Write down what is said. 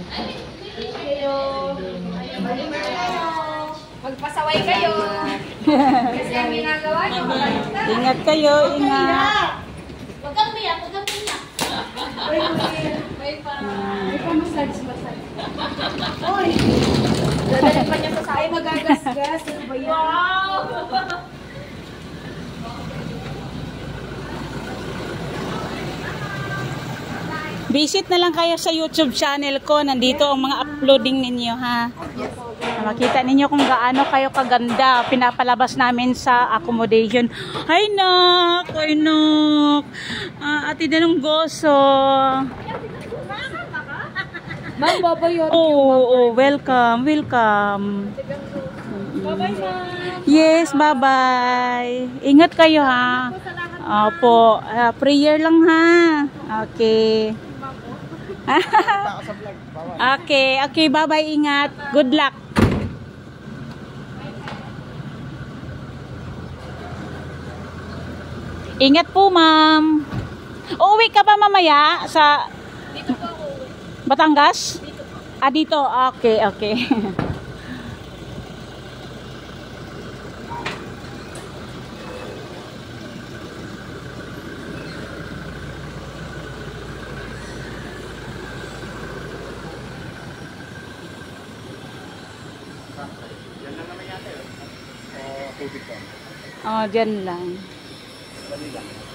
Kayo. Magpasaway kayo. Kasi ang ginagawa nyo. Ingat kayo, ingat. Huwag kang biyak, huwag kang biyak. May pa-massage. Uy! Dadalhin pa niya sa ay magagasgas. Ano ba yan? Wow! Visit na lang kayo sa YouTube channel ko. Nandito ang mga uploading ninyo, ha? Makita ninyo kung gaano kayo kaganda. Pinapalabas namin sa accommodation. Hi, Nak! Hi, Nak! Ate Danong Goso. Ma'am, babayot. Oh, welcome, welcome. Bye-bye, ma'am. Yes, bye-bye. Ingat kayo, ha? Opo, prayer lang, ha? Okay. Okay, bye-bye, ingat. Good luck. Ingat po, ma'am. Uuwi ka pa mamaya sa Dito po ako. Batangas? Dito po. Dito. Okay. Yan lang naman yata yun. O tubig ko. Dyan lang. Dali lang.